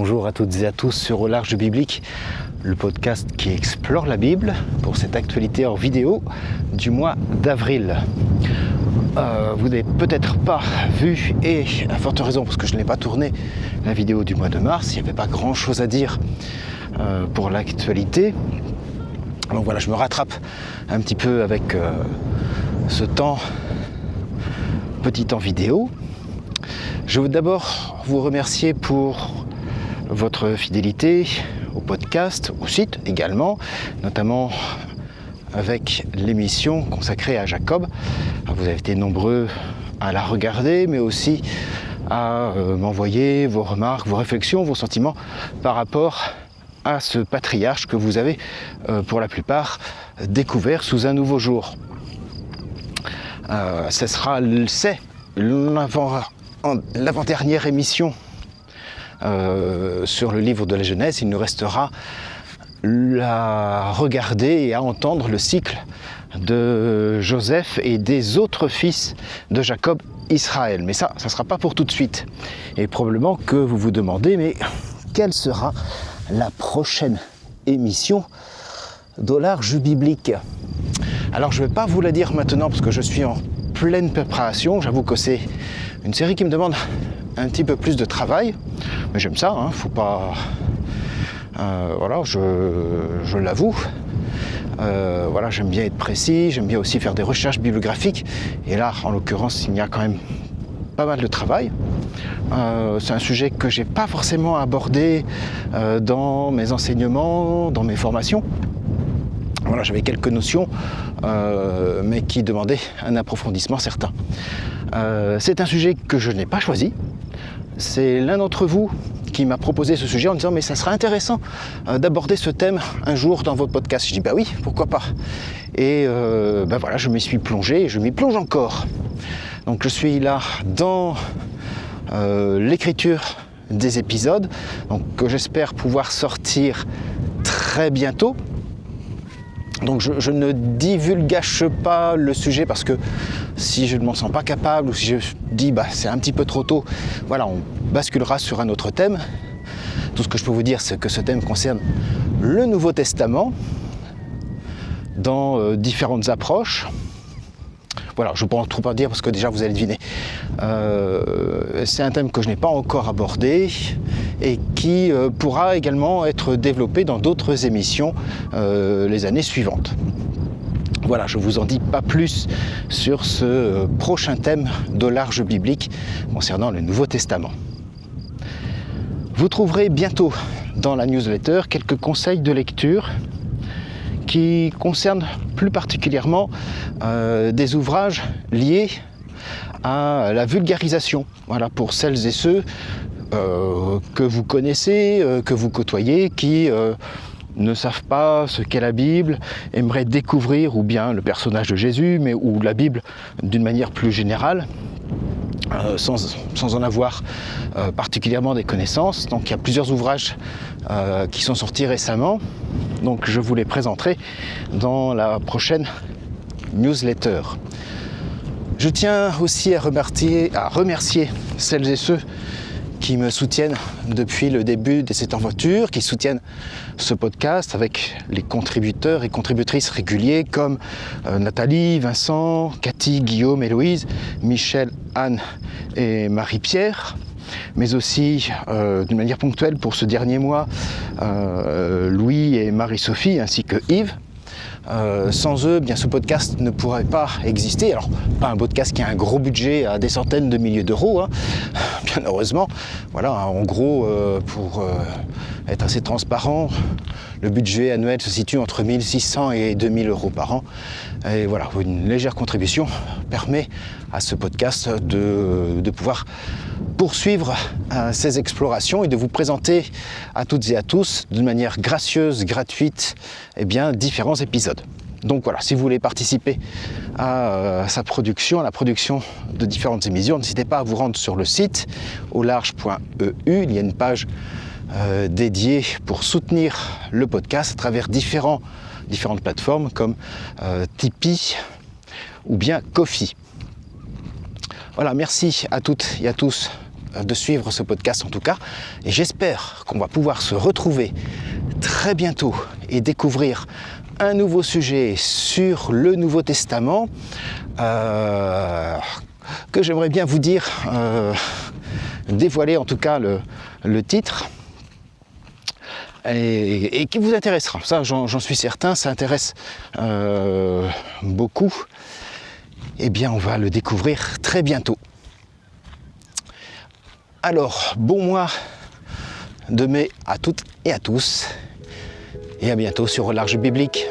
Bonjour à toutes et à tous sur Au Large Biblique, le podcast qui explore la Bible pour cette actualité hors vidéo du mois d'avril. Vous n'avez peut-être pas vu, et à forte raison parce que je n'ai pas tourné la vidéo du mois de mars, il n'y avait pas grand chose à dire pour l'actualité. Donc voilà, je me rattrape un petit peu avec ce petit temps vidéo. Je veux d'abord vous remercier pour votre fidélité au podcast, au site également, notamment avec l'émission consacrée à Jacob. Vous avez été nombreux à la regarder, mais aussi à m'envoyer vos remarques, vos réflexions, vos sentiments par rapport à ce patriarche que vous avez, pour la plupart, découvert sous un nouveau jour. C'est l'avant-dernière émission sur le livre de la Genèse. Il nous restera à regarder et à entendre le cycle de Joseph et des autres fils de Jacob, Israël. Mais ça ne sera pas pour tout de suite. Et probablement que vous vous demandez, mais quelle sera la prochaine émission d'Au Large Biblique? Alors je ne vais pas vous la dire maintenant parce que je suis en pleine préparation. J'avoue que c'est une série qui me demande un petit peu plus de travail, mais j'aime ça, faut pas... voilà, je l'avoue. Voilà, j'aime bien être précis, j'aime bien aussi faire des recherches bibliographiques, et là, en l'occurrence, il y a quand même pas mal de travail. C'est un sujet que j'ai pas forcément abordé dans mes enseignements, dans mes formations. Voilà, j'avais quelques notions, mais qui demandaient un approfondissement certain. C'est un sujet que je n'ai pas choisi. C'est l'un d'entre vous qui m'a proposé ce sujet en disant « mais ça serait intéressant d'aborder ce thème un jour dans votre podcast ». Je dis « bah oui, pourquoi pas ». Et voilà, je m'y suis plongé et je m'y plonge encore. Donc je suis là dans l'écriture des épisodes, donc, que j'espère pouvoir sortir très bientôt. Donc je ne divulgage pas le sujet parce que si je ne m'en sens pas capable ou si je dis c'est un petit peu trop tôt, voilà, on basculera sur un autre thème. Tout ce que je peux vous dire, c'est que ce thème concerne le Nouveau Testament dans différentes approches. Voilà, je ne peux pas trop en dire parce que déjà vous allez deviner. C'est un thème que je n'ai pas encore abordé et qui pourra également être développé dans d'autres émissions les années suivantes. Voilà, je ne vous en dis pas plus sur ce prochain thème d'Au Large Biblique concernant le Nouveau Testament. Vous trouverez bientôt dans la newsletter quelques conseils de lecture qui concernent plus particulièrement des ouvrages liés à la vulgarisation. Voilà, pour celles et ceux que vous connaissez, que vous côtoyez, qui ne savent pas ce qu'est la Bible, aimeraient découvrir ou bien le personnage de Jésus, ou la Bible d'une manière plus générale, sans en avoir particulièrement des connaissances. Donc il y a plusieurs ouvrages qui sont sortis récemment, donc je vous les présenterai dans la prochaine newsletter. Je tiens aussi à remercier celles et ceux qui me soutiennent depuis le début de cette aventure, qui soutiennent ce podcast avec les contributeurs et contributrices réguliers comme Nathalie, Vincent, Cathy, Guillaume, Héloïse, Michel, Anne et Marie-Pierre, mais aussi d'une manière ponctuelle pour ce dernier mois, Louis et Marie-Sophie ainsi que Yves. Sans eux, bien ce podcast ne pourrait pas exister. Alors, pas un podcast qui a un gros budget à des centaines de milliers d'euros, bien heureusement. Voilà, en gros, pour être assez transparent, le budget annuel se situe entre 1600 et 2000 euros par an. Et voilà, une légère contribution permet à ce podcast de pouvoir poursuivre ces explorations et de vous présenter à toutes et à tous, d'une manière gracieuse, gratuite, différents épisodes. Donc voilà, si vous voulez participer à sa production, à la production de différentes émissions, n'hésitez pas à vous rendre sur le site aularge.eu. Il y a une page dédiée pour soutenir le podcast à travers différentes plateformes comme Tipeee ou bien Ko-fi. Voilà, merci à toutes et à tous de suivre ce podcast en tout cas. Et j'espère qu'on va pouvoir se retrouver très bientôt et découvrir un nouveau sujet sur le Nouveau Testament que j'aimerais bien vous dire, dévoiler en tout cas le titre. Et qui vous intéressera. Ça, j'en suis certain, ça intéresse beaucoup. Eh bien, on va le découvrir très bientôt. Alors, bon mois de mai à toutes et à tous. Et à bientôt sur Au Large Biblique.